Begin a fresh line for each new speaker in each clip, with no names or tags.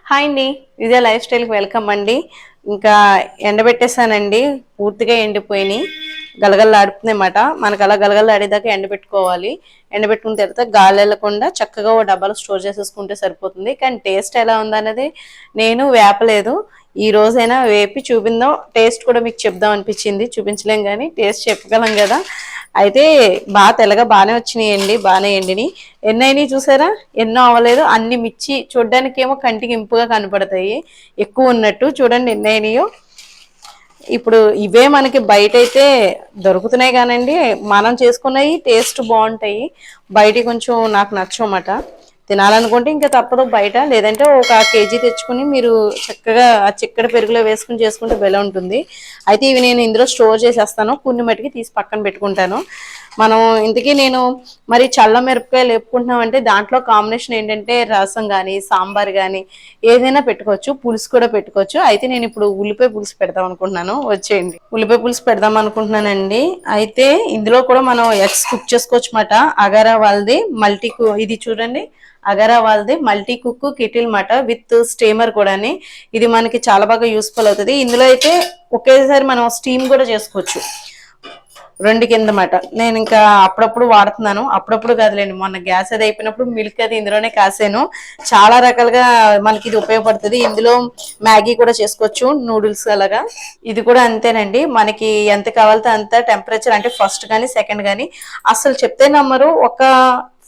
Hi అండి. విజయ life స్టైల్కి welcome అండి. ఇంకా ఎండబెట్టేసానండి, పూర్తిగా ఎండిపోయినాయి, గలగలలాడుతుందన్నమాట. మనకు అలా గలగలలాడేదాకా ఎండబెట్టుకోవాలి. ఎండబెట్టుకున్న తర్వాత గాలి వెళ్ళకుండా చక్కగా ఓ డబ్బాలో స్టోర్ చేసేసుకుంటే సరిపోతుంది. కానీ టేస్ట్ ఎలా ఉందన్నది నేను వేపలేదు. ఈ రోజైనా వేపి చూపిందాం, టేస్ట్ కూడా మీకు చెప్దాం అనిపించింది. చూపించలేం కానీ టేస్ట్ చెప్పగలం కదా. అయితే బాగా తెల్లగా బాగానే వచ్చినాయండి, బాగానే ఎండిని. ఎన్నైనా చూసారా, ఎన్నో అవ్వలేదు. అన్ని మిర్చి చూడ్డానికి ఏమో కంటికి ఇంపుగా కనపడతాయి, ఎక్కువ ఉన్నట్టు. చూడండి ఎన్నైనాయో. ఇప్పుడు ఇవే మనకి బయట అయితే దొరుకుతున్నాయి కానండి, మనం చేసుకున్నవి టేస్ట్ బాగుంటాయి. బయట కొంచెం నాకు నచ్చమాట. తినాలనుకుంటే ఇంకా తప్పదు బయట, లేదంటే ఒక కేజీ తెచ్చుకుని మీరు చక్కగా ఆ చిక్కడి పెరుగులో వేసుకుని చేసుకుంటే బెల ఉంటుంది. అయితే ఇవి నేను ఇందులో స్టోర్ చేసేస్తాను, కొన్ని మట్టికి తీసి పక్కన పెట్టుకుంటాను. మనం ఇంతకీ నేను మరి చల్ల మిరపకాయలు వేపుకుంటున్నాం అంటే దాంట్లో కాంబినేషన్ ఏంటంటే రసం కానీ సాంబార్ కానీ ఏదైనా పెట్టుకోవచ్చు, పులుసు కూడా పెట్టుకోవచ్చు. అయితే నేను ఇప్పుడు ఉల్లిపాయ పులుసు పెడదాం అనుకుంటున్నాను, వచ్చేయండి. ఉల్లిపాయ పులుసు పెడదాం అనుకుంటున్నానండి. అయితే ఇందులో కూడా మనం ఎగ్స్ కుక్ చేసుకోవచ్చు మాట. అగారా వాళ్ళది మల్టీ ఇది చూడండి, అగారా వాళ్ళది మల్టీ కుక్ కిటిల్ మాట, విత్ స్టీమర్ కూడాని. ఇది మనకి చాలా బాగా యూస్ఫుల్ అవుతుంది. ఇందులో అయితే ఒకేసారి మనం స్టీమ్ కూడా చేసుకోవచ్చు, రెండు కింద మాట. నేను ఇంకా అప్పుడప్పుడు వాడుతున్నాను, అప్పుడప్పుడు కాదులేండి, మొన్న గ్యాస్ అది అయిపోయినప్పుడు మిల్క్ అది ఇందులోనే కాసాను. చాలా రకాలుగా మనకి ఇది ఉపయోగపడుతుంది. ఇందులో మ్యాగీ కూడా చేసుకోవచ్చు, నూడిల్స్ అలాగా. ఇది కూడా అంతేనండి, మనకి ఎంత కావాలితే అంత టెంపరేచర్, అంటే ఫస్ట్ కానీ సెకండ్ కానీ. అసలు చెప్తే నమ్మరు, ఒక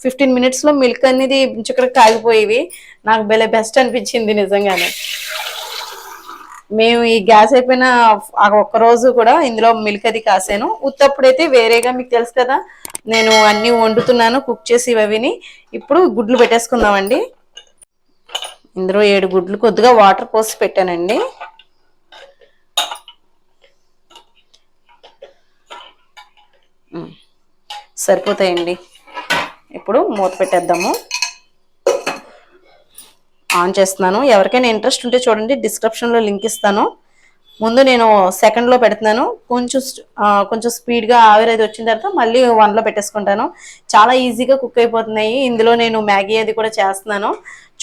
15 minutes లో మిల్క్ అనేది చుక్కడికి కాగిపోయేవి. నాకు భలే బెస్ట్ అనిపించింది నిజంగానే. మేము ఈ గ్యాస్ అయిపోయిన ఒక్క రోజు కూడా ఇందులో మిల్క్ అది కాసాను. ఉత్తప్పుడైతే వేరేగా మీకు తెలుసు కదా, నేను అన్ని వండుతున్నాను, కుక్ చేసి ఇవిని. ఇప్పుడు గుడ్లు పెట్టేసుకుందామండి. ఇందులో 7 గుడ్లు కొద్దిగా వాటర్ పోసి పెట్టానండి. సరిపోతాయండి. ఇప్పుడు మూత పెట్టేద్దాము. ఆన్ చేస్తున్నాను. ఎవరికైనా ఇంట్రెస్ట్ ఉంటే చూడండి, డిస్క్రిప్షన్లో లింక్ ఇస్తాను. ముందు నేను సెకండ్లో పెడుతున్నాను, కొంచెం స్పీడ్గా ఆవిరి అది వచ్చిన తర్వాత మళ్ళీ 1లో పెట్టేసుకుంటాను. చాలా ఈజీగా కుక్ అయిపోతున్నాయి. ఇందులో నేను మ్యాగీ అది కూడా చేస్తున్నాను.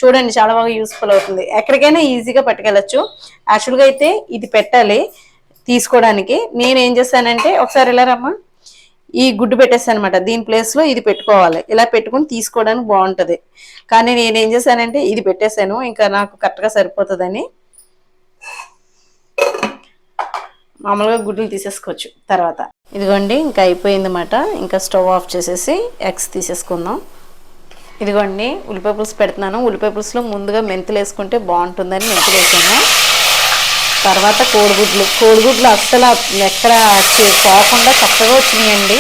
చూడండి, చాలా బాగా యూస్ఫుల్ అవుతుంది, ఎక్కడికైనా ఈజీగా పట్టుకెళ్ళచ్చు. యాక్చువల్గా అయితే ఇది పెట్టాలి తీసుకోవడానికి. నేను ఏం చేశానంటే, ఒకసారి ఇలా రమ్మా, ఈ గుడ్డు పెట్టేస్తాను అనమాట. దీని ప్లేస్లో ఇది పెట్టుకోవాలి, ఇలా పెట్టుకుని తీసుకోవడానికి బాగుంటుంది. కానీ నేనేం చేశానంటే ఇది పెట్టేశాను, ఇంకా నాకు కరెక్ట్గా సరిపోతుందని. మామూలుగా గుడ్లు తీసేసుకోవచ్చు తర్వాత. ఇదిగోండి, ఇంకా అయిపోయింది అన్నమాట. ఇంకా స్టవ్ ఆఫ్ చేసేసి ఎగ్స్ తీసేసుకుందాం. ఇదిగోండి, ఉల్లిపాయ పులుసు పెడుతున్నాను. ఉల్లిపాయ పులుసులో ముందుగా మెంతులు వేసుకుంటే బాగుంటుందని మెంతులు వేసాను. తర్వాత కోడిగుడ్లు అస్సలు ఎక్కడ పోకుండా చక్కగా వచ్చినాయండి.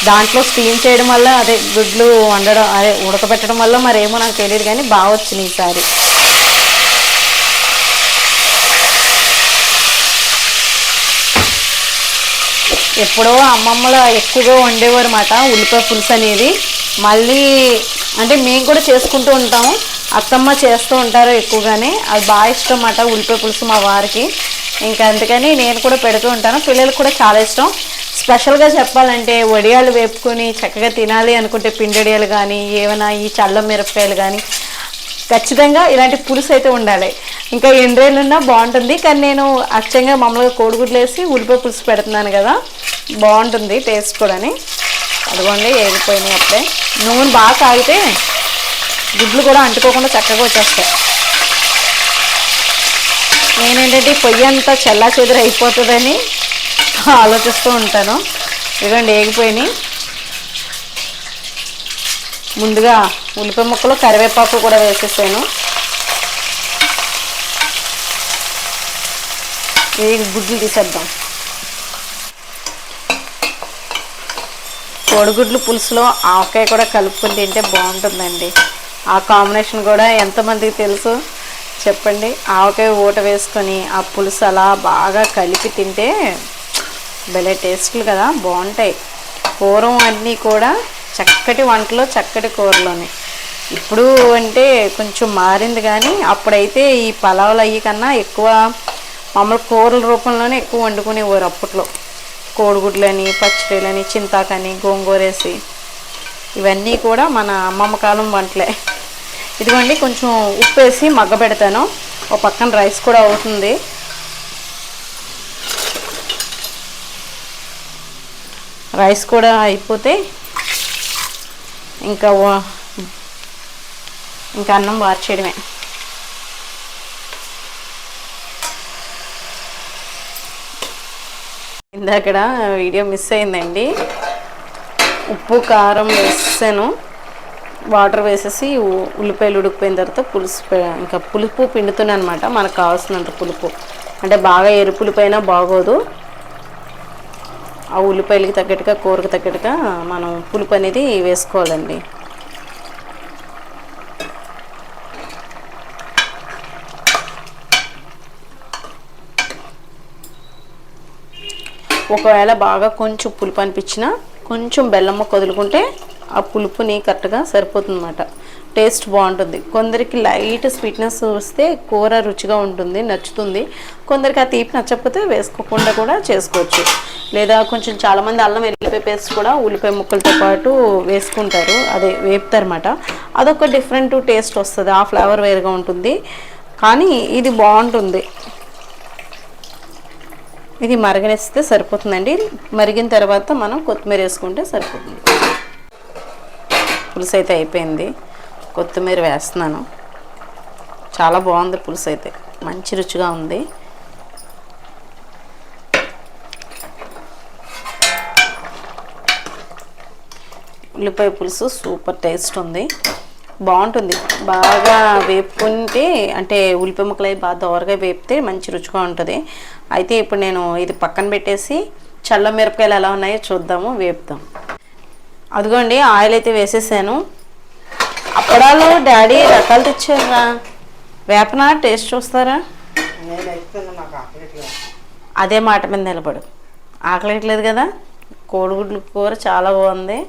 దాంట్లో స్టీమ్ చేయడం వల్ల, అదే గుడ్లు వండడం, అదే ఉడకబెట్టడం వల్ల మరేమో నాకు తెలియదు కానీ బాగా వచ్చినాయి ఈసారి. ఎప్పుడో అమ్మమ్మలో ఎక్కువగా వండేవారు అన్నమాట ఉల్లిపాయ పులుసు అనేది. మళ్ళీ అంటే మేము కూడా చేసుకుంటూ ఉంటాము, అత్తమ్మ చేస్తూ ఉంటారు ఎక్కువగానే. అది బాగా ఇష్టం అన్నమాట ఉల్లిపాయ పులుసు మా వారికి. ఇంకా అందుకని నేను కూడా పెడుతూ ఉంటాను, పిల్లలకు కూడా చాలా ఇష్టం. స్పెషల్గా చెప్పాలంటే వడియాలు వేపుకొని చక్కగా తినాలి అనుకుంటే, పిండడియాలు కానీ ఏమైనా ఈ చల్ల మిరపకాయలు కానీ ఖచ్చితంగా ఇలాంటి పులుసు అయితే ఉండాలి. ఇంకా ఎండ్రేళ్ళున్నా బాగుంటుంది. కానీ నేను అచ్చంగా మామూలుగా కోడిగుడ్లు వేసి ఉల్లిపాయ పులుసు పెడుతున్నాను కదా, బాగుంటుంది టేస్ట్ కూడా. అదిగోండి, వేగిపోయినాయి అప్పుడే. నూనె బాగా కాగితే గుడ్లు కూడా అంటుకోకుండా చక్కగా వచ్చేస్తాయి. నేనేంటంటే పొయ్యి అంతా చల్లా చెదురు అయిపోతుందని ఆలోచిస్తూ ఉంటాను. ఇదిగోండి, వేగిపోయినాయి. ముందుగా ఉల్లిపాయ ముక్కలు కరివేపాకు కూడా వేసేసాను. ఈ గుడ్లు తీసేద్దాం. కోడిగుడ్లు పులుసులో ఆవకాయ కూడా కలుపుకొని తింటే బాగుంటుందండి. ఆ కాంబినేషన్ కూడా ఎంతమందికి తెలుసు చెప్పండి. ఆవకాయ ఊట వేసుకొని ఆ పులుసు అలా బాగా కలిపి తింటే భలే టేస్ట్లు కదా, బాగుంటాయి. పూర్వం అన్నీ కూడా చక్కటి వంటలో, చక్కటి కూరలోనే. ఇప్పుడు అంటే కొంచెం మారింది కానీ అప్పుడైతే ఈ పలావులు అయ్యి కన్నా ఎక్కువ మామూలు కూరల రూపంలోనే ఎక్కువ వండుకునేవారు అప్పట్లో. కోడిగుడ్లని, పచ్చిరొయ్యలని, చింతాకని, గోంగూరేసి, ఇవన్నీ కూడా మన అమ్మమ్మ కాలం వంటలే. ఇదిగోండి కొంచెం ఉప్పు వేసి మగ్గబెడతాను. ఓ పక్కన రైస్ కూడా అవుతుంది. రైస్ కూడా అయిపోతే ఇంకా అన్నం వార్చేయడమే. ఇందాకడ వీడియో మిస్ అయిందండి. ఉప్పు కారం వేసాను, వాటర్ వేసేసి ఉల్లిపాయలు ఉడికిపోయిన తర్వాత పులుపు పిండుతున్నాను అనమాట. మనకు కావాల్సినంత పులుపు, అంటే బాగా ఎరుపులిపోయినా బాగోదు. ఆ ఉల్లిపాయలకి తగ్గట్టుగా కూరకు తగ్గట్టుగా మనం పులుపు అనేది వేసుకోవాలండి. ఒకవేళ బాగా కొంచెం పులుపు అనిపించినా కొంచెం బెల్లం ముక్క వదులుకుంటే ఆ పులుపుని కరెక్ట్గా సరిపోతుందన్నమాట. టేస్ట్ బాగుంటుంది. కొందరికి లైట్ స్వీట్నెస్ వస్తే కూర రుచిగా ఉంటుంది, నచ్చుతుంది. కొందరికి ఆ తీపి నచ్చకపోతే వేసుకోకుండా కూడా చేసుకోవచ్చు. లేదా కొంచెం చాలామంది అల్లం వెల్లిపాయ పేస్ట్ కూడా ఉల్లిపాయ ముక్కలతో పాటు వేసుకుంటారు, అదే వేపుతారన్నమాట. అదొక డిఫరెంట్ టేస్ట్ వస్తుంది, ఆ ఫ్లేవర్ వేరుగా ఉంటుంది. కానీ ఇది బాగుంటుంది. ఇది మరగనిస్తే సరిపోతుందండి. మరిగిన తర్వాత మనం కొత్తిమీర వేసుకుంటే సరిపోతుంది. పులుసు అయితే అయిపోయింది, కొత్తిమీర వేస్తున్నాను. చాలా బాగుంది పులుసు అయితే, మంచి రుచిగా ఉంది. ఉల్లిపాయ పులుసు సూపర్ టేస్ట్ ఉంది, బాగుంటుంది. బాగా వేపుకుంటే అంటే ఉల్లిపాయ ముక్కలు అవి బాగా దోరగా వేపితే మంచి రుచిగా ఉంటుంది. అయితే ఇప్పుడు నేను ఇది పక్కన పెట్టేసి చల్ల మిరపకాయలు ఎలా ఉన్నాయో చూద్దాము, వేపుదాం. అదిగోండి ఆయిల్ అయితే వేసేసాను. అప్పడాలు డాడీ రకాలు తెచ్చారా, వేపనా టేస్ట్ చూస్తారా? అదే మాట మీద నిలబడు, ఆకలేట్లేదు కదా. కోడిగుడ్లు కూర చాలా బాగుంది.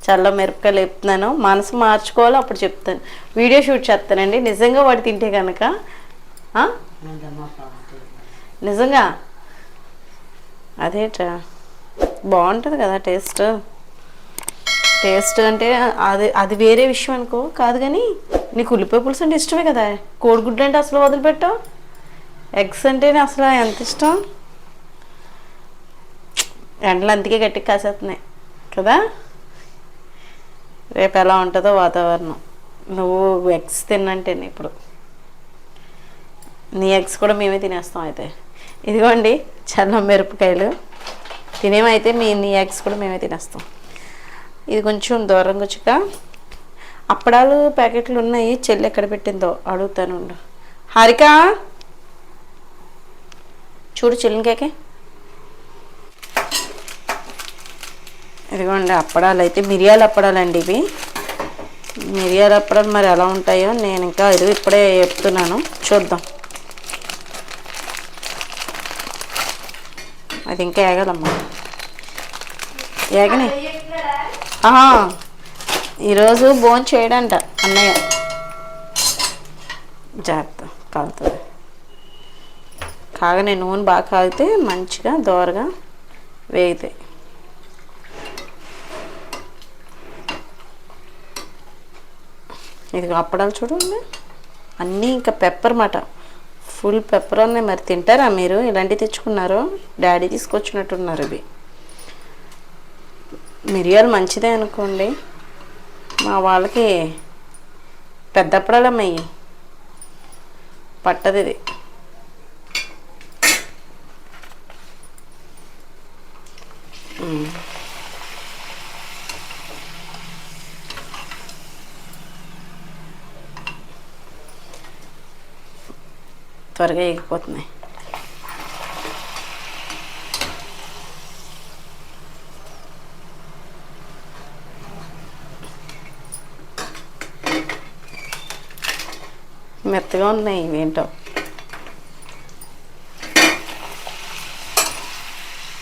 చల్ల మిరపకాయలు వేపుతున్నాను. మనసు మార్చుకోవాలి, అప్పుడు చెప్తాను. వీడియో షూట్ చేస్తానండి నిజంగా వాడు తింటే కనుక. నిజంగా అదేట్రా బాగుంటుంది కదా టేస్ట్. టేస్ట్ అంటే అది వేరే విషయం అనుకో, కాదు కానీ నీకు ఉల్లిపాయ పులుసు అంటే ఇష్టమే కదా. కోడిగుడ్లు అంటే అసలు వదిలిపెట్టావు, ఎగ్స్ అంటేనే అసలు ఎంత ఇష్టం. ఎండలు అందుకే గట్టిగా కాసేస్తున్నాయి కదా. రేపు ఎలా ఉంటుందో వాతావరణం. నువ్వు ఎగ్స్ తిన్నంటేనే ఇప్పుడు నీ ఎగ్స్ కూడా మేమే తినేస్తాం. అయితే ఇదిగోండి చల్ల మిరపకాయలు తినేమైతే నీ ఎగ్స్ కూడా మేమే తినేస్తాం. ఇది కొంచెం దూరంగా వచ్చాక అప్పడాలు ప్యాకెట్లు ఉన్నాయి, చెల్లి ఎక్కడ పెట్టిందో అడుగుతాను. హారిక చూడు చెల్లికేకే. ఇదిగోండి అప్పడాలు అయితే మిరియాల అప్పడాలండి ఇవి. మిరియాల అప్పడాలు మరి ఎలా ఉంటాయో నేను ఇంకా ఇప్పుడే చెప్తున్నాను, చూద్దాం. అది ఇంకా ఏగలమ్మా, ఏగని. ఈరోజు భోజనం చేయడంట అన్నయ్య. జాగ్రత్త కాలుతుంది. కాగానే నూనె బాగా కాగితే మంచిగా దోరగా వేగుతాయి. ఇది అప్పడాలు చూడండి అన్నీ ఇంకా పెప్పర్ మాట, ఫుల్ పెప్పర్ ఉన్నాయి. మరి తింటారా మీరు? ఇలాంటివి తెచ్చుకున్నారు, డాడీ తీసుకొచ్చినట్టున్నారు. ఇవి మిరియాలు మంచిదే అనుకోండి, మా వాళ్ళకి పెద్ద అప్పడాలు అమ్మాయి పట్టదు ఇది. త్వరగా ఎగిపోతున్నాయి. మెత్తగా ఉన్నాయి ఇవేంటో,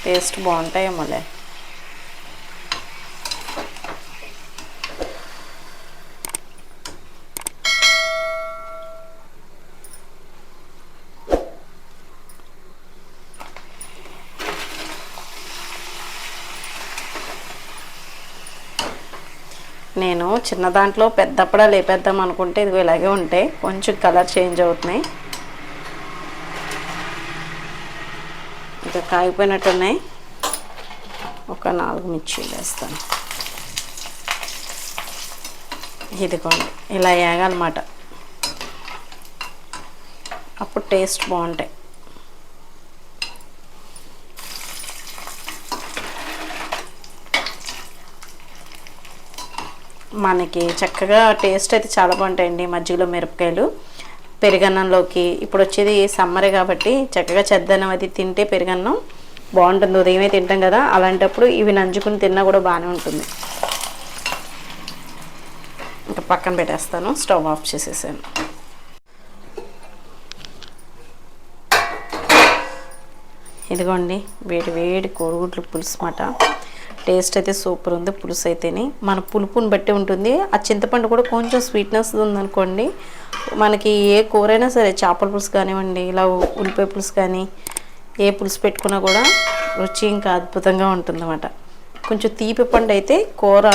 టేస్ట్ బాగుంటాయేమోలే. నేను చిన్న దాంట్లో పెద్దప్పుడా లేపేద్దాం అనుకుంటే ఇదిగో ఇలాగే ఉంటాయి, కొంచెం కలర్ చేంజ్ అవుతున్నాయి. ఇంకా కాగిపోయినట్టున్నాయి. ఒక 4 మిర్చీలు వేస్తాను. ఇదిగోండి ఇలా వేయాలన్నమాట, అప్పుడు టేస్ట్ బాగుంటాయి. మనకి చక్కగా టేస్ట్ అయితే చాలా బాగుంటాయండి మజ్జిగలో మిరపకాయలు. పెరుగన్నంలోకి ఇప్పుడు వచ్చేది సమ్మరే కాబట్టి చక్కగా చెద్దన్నం అది తింటే పెరుగన్నం బాగుంటుంది. ఉదయమే తింటాం కదా, అలాంటప్పుడు ఇవి నంచుకుని తిన్నా కూడా బాగానే ఉంటుంది. ఇంకా పక్కన పెట్టేస్తాను, స్టవ్ ఆఫ్ చేసేసాను. ఇదిగోండి వేడి వేడి కోడిగుడ్లు పులుసు మాట. టేస్ట్ అయితే సూపర్ ఉంది. పులుసు అయితేనే మన పులుపుని బట్టి ఉంటుంది. ఆ చింతపండు కూడా కొంచెం స్వీట్నెస్ ఉందనుకోండి, మనకి ఏ కూరైనా సరే, చేపల పులుసు కానివ్వండి, ఇలా ఉల్లిపాయ పులుసు కానీ ఏ పులుసు పెట్టుకున్నా కూడా రుచి ఇంకా అద్భుతంగా ఉంటుందన్నమాట. కొంచెం తీపి పండు అయితే కూర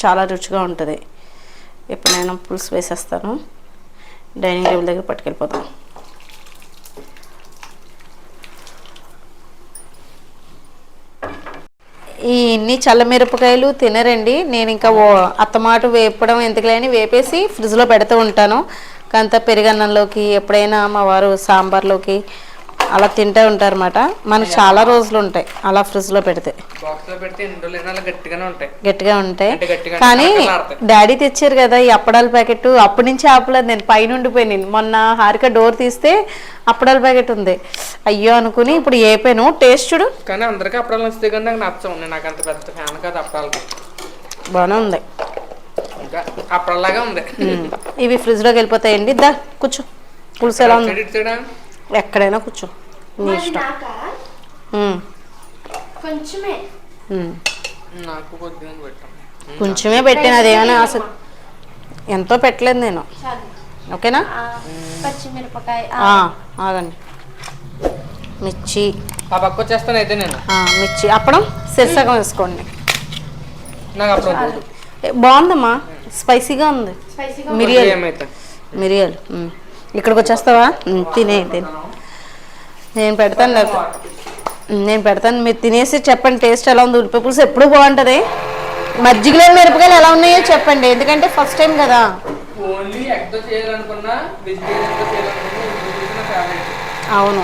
చాలా రుచిగా ఉంటుంది. ఇప్పుడు నేను పులుసు వేసేస్తాను, డైనింగ్ టేబుల్ దగ్గర పట్టుకెళ్ళిపోతాం. ఈ ఇన్ని చల్లమిరపకాయలు తినరండి. నేను ఇంకా అత్తమాట వేపడం ఎందుకులే అని వేపేసి ఫ్రిడ్జ్లో పెడుతూ ఉంటాను. కాంత పెరుగన్నంలోకి, ఎప్పుడైనా మా వారు సాంబార్లోకి అలా తింటూ ఉంటారన్నమాట. మనకు చాలా రోజులు ఉంటాయి అలా ఫ్రిడ్జ్లో పెడితే, గట్టిగా ఉంటాయి. కానీ డాడీ తెచ్చారు కదా ఈ అప్పడాల ప్యాకెట్, అప్పటి నుంచి ఆపలేదు నేను, పైన ఉండిపోయాను. మొన్న హారిక డోర్ తీస్తే అప్పడాల ప్యాకెట్ ఉంది, అయ్యో అనుకుని ఇప్పుడు ఏపాను. టేస్ట్ చూడు.
కానీ అందరికీ అప్పడాలు వస్తాయి కానీ నాకు నచ్చవు. నాకు అంత పెద్ద ఫ్యాన్ కాదు అప్పడాలకి.
బాగానే ఉంది,
అప్పడాలాగా ఉంది.
ఇవి ఫ్రిడ్జ్లోకి వెళ్ళిపోతాయండి. దా కూర్చో. పులుసు ఎలా ఉంది? ఎక్కడైనా కూర్చో, నీ ఇష్టం. కొంచెమే పెట్టాను, అదేమైనా అసలు ఎంతో పెట్టలేదు నేను. ఓకేనా? ఆగండి. మిర్చి
వచ్చేస్తాను అయితే నేను.
మిర్చి అప్పడం శీర్షకం వేసుకోండి. బాగుందమ్మా, స్పైసీగా ఉంది. మిరియాలు ఇక్కడికి వచ్చేస్తావా? తినే నేను పెడతాను, మీరు తినేసి చెప్పండి టేస్ట్ ఎలా ఉంది. ఉల్లిపాయ పులుసు ఎప్పుడు బాగుంటుంది. మజ్జిగలో మిరపకాయలు ఎలా ఉన్నాయో చెప్పండి, ఎందుకంటే ఫస్ట్ టైం కదా. అవును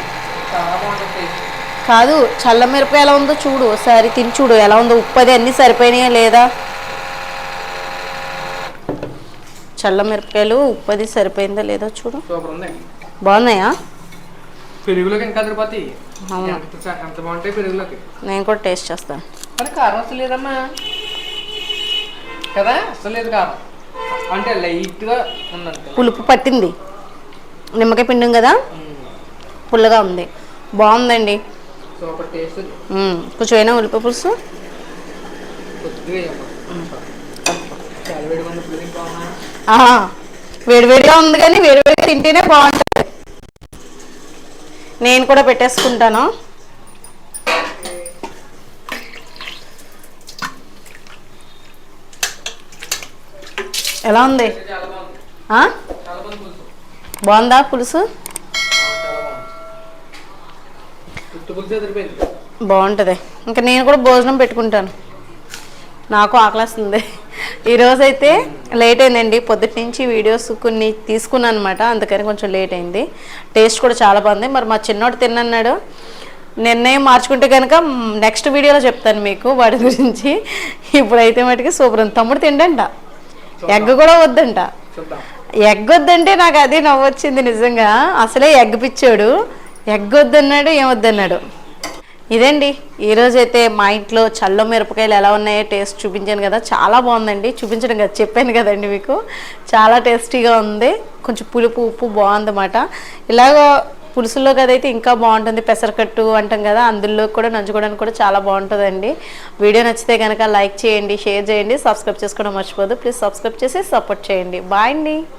కాదు, చల్ల మిరపకాయ ఎలా ఉందో చూడు ఒకసారి, తిని చూడు ఎలా ఉందో. ఉప్పు అది అన్నీ సరిపోయినాయా లేదా? చల్ల మిరపకాయలు ఉప్పు అది సరిపోయిందా లేదా చూడు. బాగున్నాయా?
పెరుగులోకి ఇంకా తిరుపతి ఎంత బాగుంటాయి పెరుగులోకి.
నేను కూడా టేస్ట్ చేస్తాను.
కారం అసలు లేదమ్మా కదా, అసలు లేదు కారం, అంటే లైట్గా ఉందంటే.
పులుపు పట్టింది, నిమ్మకాయ పిండం కదా, పుల్లగా ఉంది, బాగుందండి.
Super taste.
కొంచెం అయినా ఉల్లిపాయ పులుసు వేడివేడిగా ఉంది, కానీ వేడివేడిగా తింటేనే బాగుంటుంది. నేను కూడా పెట్టేసుకుంటాను. ఎలా ఉంది? బాగుందా పులుసు? బాగుంటుంది. ఇంకా నేను కూడా భోజనం పెట్టుకుంటాను, నాకు ఆకలిస్తుంది. ఈరోజైతే లేట్ అయిందండి, పొద్దుటి నుంచి వీడియోస్ కొన్ని తీసుకున్నాను అనమాట, అందుకని కొంచెం లేట్ అయింది. టేస్ట్ కూడా చాలా బాగుంది. మరి మా చిన్నోడు తిన్నన్నాడు, నిర్ణయం మార్చుకుంటే కనుక నెక్స్ట్ వీడియోలో చెప్తాను మీకు వాడి గురించి. ఇప్పుడైతే మటుకి సూపర్ ఉంది. తమ్ముడు తిండంట, ఎగ్ కూడా వద్దంట. ఎగ్ వద్దంటే నాకు అది నవ్వొచ్చింది నిజంగా. అసలే ఎగ్ పిచ్చాడు, ఎగ్ వద్దన్నాడు, ఏమొద్దన్నాడు. ఇదండి ఈరోజైతే మా ఇంట్లో చల్ల మిరపకాయలు ఎలా ఉన్నాయో టేస్ట్ చూపించాను కదా, చాలా బాగుందండి. చూపించడం కదా, చెప్పాను కదండి మీకు, చాలా టేస్టీగా ఉంది. కొంచెం పులుపు ఉప్పు బాగుందన్నమాట. ఇలాగ పులుసుల్లో కదైతే ఇంకా బాగుంటుంది. పెసరకట్టు అంటాం కదా, అందులో కూడా నంచుకోవడానికి కూడా చాలా బాగుంటుందండి. వీడియో నచ్చితే కనుక లైక్ చేయండి, షేర్ చేయండి, సబ్స్క్రైబ్ చేసుకోవడం మర్చిపోదు. ప్లీజ్ సబ్స్క్రైబ్ చేసి సపోర్ట్ చేయండి. బాయ్ అండి.